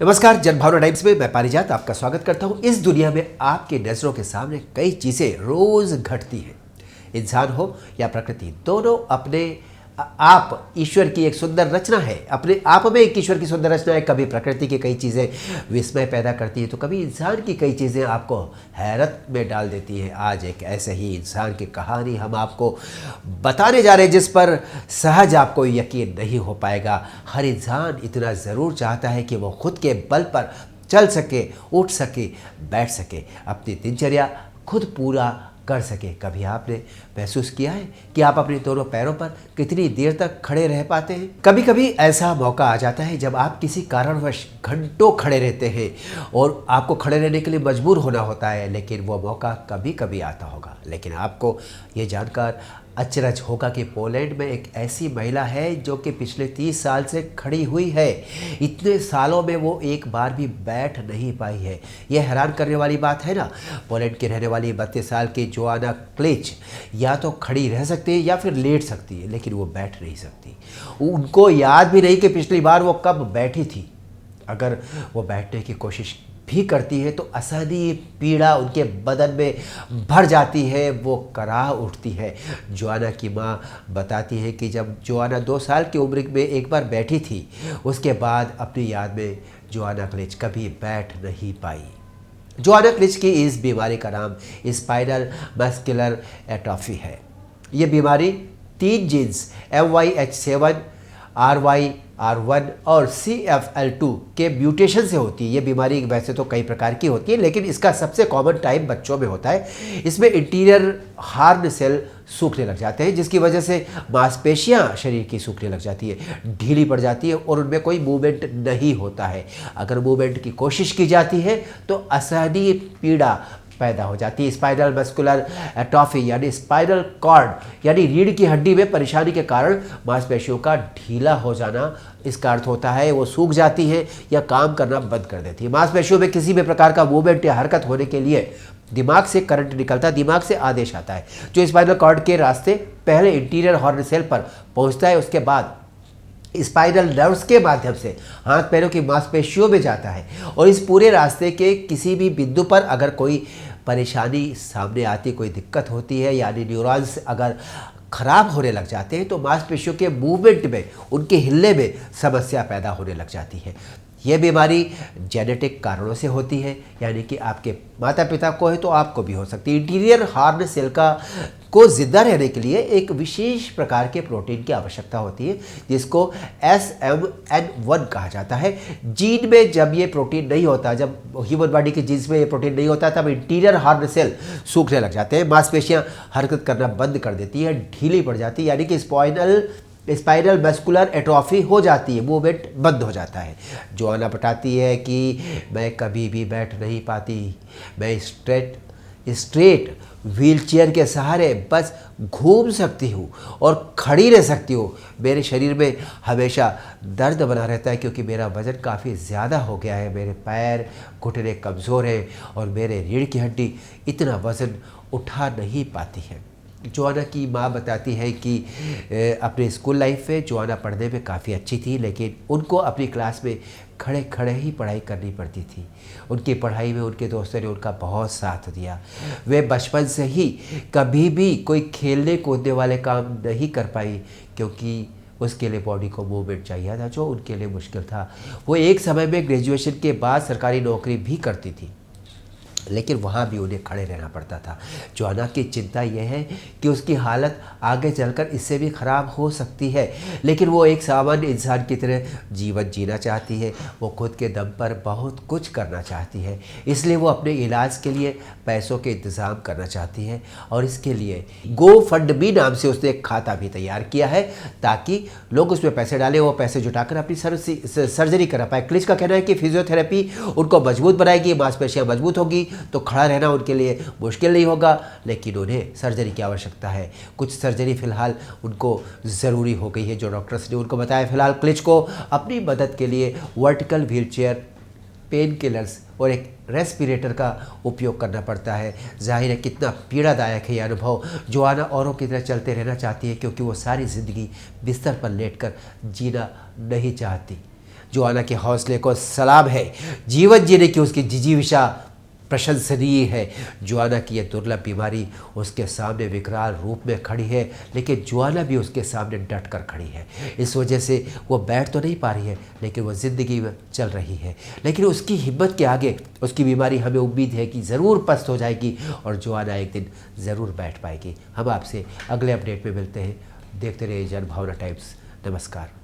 नमस्कार, जनभावना टाइम्स में मैं पारिजात आपका स्वागत करता हूं। इस दुनिया में आपकी नज़रों के सामने कई चीज़ें रोज़ घटती हैं। इंसान हो या प्रकृति, दोनों अपने आप ईश्वर की एक सुंदर रचना है। अपने आप में एक ईश्वर की सुंदर रचना है। कभी प्रकृति की कई चीज़ें विस्मय पैदा करती हैं तो कभी इंसान की कई चीज़ें आपको हैरत में डाल देती हैं। आज एक ऐसे ही इंसान की कहानी हम आपको बताने जा रहे हैं जिस पर सहज आपको यकीन नहीं हो पाएगा। हर इंसान इतना ज़रूर चाहता है कि वो खुद के बल पर चल सके, उठ सके, बैठ सके, अपनी दिनचर्या खुद पूरा कर सके। कभी आपने महसूस किया है कि आप अपने दोनों पैरों पर कितनी देर तक खड़े रह पाते हैं? कभी कभी ऐसा मौका आ जाता है जब आप किसी कारणवश घंटों खड़े रहते हैं और आपको खड़े रहने के लिए मजबूर होना होता है, लेकिन वो मौका कभी कभी आता होगा। लेकिन आपको ये जानकर अचरज होगा कि पोलैंड में एक ऐसी महिला है जो कि पिछले 30 साल से खड़ी हुई है। इतने सालों में वो एक बार भी बैठ नहीं पाई है। ये हैरान करने वाली बात है ना। पोलैंड की रहने वाली 32 साल की जोआना क्लिच या तो खड़ी रह सकती है या फिर लेट सकती है, लेकिन वो बैठ नहीं सकती। उनको याद भी नहीं कि पिछली बार वो कब बैठी थी। अगर वो बैठने की कोशिश भी करती है तो असहनीय पीड़ा उनके बदन में भर जाती है, वो कराह उठती है। जोआना की माँ बताती है कि जब जोआना 2 साल की उम्र में एक बार बैठी थी, उसके बाद अपनी याद में जोआना क्लिच कभी बैठ नहीं पाई। जोआना क्लिच की इस बीमारी का नाम स्पाइनल मस्कुलर एट्रोफी है। ये बीमारी 3 जीन्स MYH7, RYR1 और CFL2 के म्यूटेशन से होती है। ये बीमारी वैसे तो कई प्रकार की होती है, लेकिन इसका सबसे कॉमन टाइप बच्चों में होता है। इसमें इंटीरियर हार्न सेल सूखने लग जाते हैं, जिसकी वजह से मांसपेशियां शरीर की सूखने लग जाती है, ढीली पड़ जाती है और उनमें कोई मूवमेंट नहीं होता है। अगर मूवमेंट की कोशिश की जाती है तो असहनीय पीड़ा पैदा हो जाती है। स्पाइनल मस्कुलर एट्रोफी यानी स्पाइनल कॉर्ड यानी रीढ़ की हड्डी में परेशानी के कारण मांसपेशियों का ढीला हो जाना, इसका अर्थ होता है वो सूख जाती है या काम करना बंद कर देती है। मांसपेशियों में किसी भी प्रकार का मूवमेंट या हरकत होने के लिए दिमाग से करंट निकलता है, दिमाग से आदेश आता है जो स्पाइनल कॉर्ड के रास्ते पहले इंटीरियर हॉर्न सेल पर पहुंचता है, उसके बाद स्पाइनल नर्व्स के माध्यम से हाथ पैरों की मांसपेशियों में जाता है। और इस पूरे रास्ते के किसी भी बिंदु पर अगर कोई परेशानी सामने आती, कोई दिक्कत होती है, यानी न्यूरॉन्स अगर खराब होने लग जाते हैं तो मांसपेशियों के मूवमेंट में, उनके हिलने में समस्या पैदा होने लग जाती है। यह बीमारी जेनेटिक कारणों से होती है, यानी कि आपके माता पिता को है तो आपको भी हो सकती है। इंटीरियर हार्न सेल को जिंदा रहने के लिए एक विशेष प्रकार के प्रोटीन की आवश्यकता होती है जिसको SMN1 कहा जाता है। जीन में जब ये प्रोटीन नहीं होता, जब ह्यूमन बॉडी के जीन्स में ये प्रोटीन नहीं होता, तब इंटीरियर हार्न सेल सूखने लग जाते हैं, मांसपेशियां हरकत करना बंद कर देती है, ढीली पड़ जाती है, यानी कि स्पाइनल मस्कुलर एट्रोफी हो जाती है, मूवमेंट बंद हो जाता है। जोआना बताती है कि मैं कभी भी बैठ नहीं पाती, मैं स्ट्रेट व्हीलचेयर के सहारे बस घूम सकती हूँ और खड़ी रह सकती हूँ। मेरे शरीर में हमेशा दर्द बना रहता है क्योंकि मेरा वज़न काफ़ी ज़्यादा हो गया है। मेरे पैर घुटने कमज़ोर हैं और मेरे रीढ़ की हड्डी इतना वज़न उठा नहीं पाती है। जोआना की माँ बताती है कि अपने स्कूल लाइफ में जोआना पढ़ने में काफ़ी अच्छी थी, लेकिन उनको अपनी क्लास में खड़े खड़े ही पढ़ाई करनी पड़ती थी। उनकी पढ़ाई में उनके दोस्तों ने उनका बहुत साथ दिया। वे बचपन से ही कभी भी कोई खेलने कूदने वाले काम नहीं कर पाई क्योंकि उसके लिए बॉडी को मूवमेंट चाहिए था, जो उनके लिए मुश्किल था। वो एक समय में ग्रेजुएशन के बाद सरकारी नौकरी भी करती थी, लेकिन वहाँ भी उन्हें खड़े रहना पड़ता था। जोआना की चिंता यह है कि उसकी हालत आगे चलकर इससे भी ख़राब हो सकती है, लेकिन वो एक सामान्य इंसान की तरह जीवन जीना चाहती है। वो खुद के दम पर बहुत कुछ करना चाहती है, इसलिए वो अपने इलाज के लिए पैसों के इंतज़ाम करना चाहती है और इसके लिए GoFundMe नाम से उसने एक खाता भी तैयार किया है ताकि लोग उसमें पैसे डालें, वो पैसे जुटाकर अपनी सर्जरी करा पाए। क्लिच का कहना है कि फिजियोथेरेपी उनको मजबूत बनाएगी, मांसपेशियाँ मजबूत होगी तो खड़ा रहना उनके लिए मुश्किल नहीं होगा, लेकिन उन्हें सर्जरी की आवश्यकता है। कुछ सर्जरी फ़िलहाल उनको ज़रूरी हो गई है, जो डॉक्टर्स ने उनको बताया। फ़िलहाल क्लिच को अपनी मदद के लिए वर्टिकल व्हीलचेयर, पेन किलर्स और एक रेस्पिरेटर का उपयोग करना पड़ता है। जाहिर है कितना पीड़ादायक है यह अनुभव। जोआना औरों की तरह चलते रहना चाहती है क्योंकि वो सारी ज़िंदगी बिस्तर पर लेटकर जीना नहीं चाहती। जोआना के हौसले को सलाम है। जीवन जीने की उसकी जिजीविशा प्रशंसनीय है। जोआना की यह दुर्लभ बीमारी उसके सामने विकराल रूप में खड़ी है, लेकिन जोआना भी उसके सामने डट कर खड़ी है। इस वजह से वो बैठ तो नहीं पा रही है, लेकिन वो ज़िंदगी में चल रही है। लेकिन उसकी हिम्मत के आगे उसकी बीमारी हमें उम्मीद है कि ज़रूर पस्त हो जाएगी और जोआना एक दिन ज़रूर बैठ पाएगी। हम आपसे अगले अपडेट में मिलते हैं। देखते रहिए जनभावना टाइम्स। नमस्कार।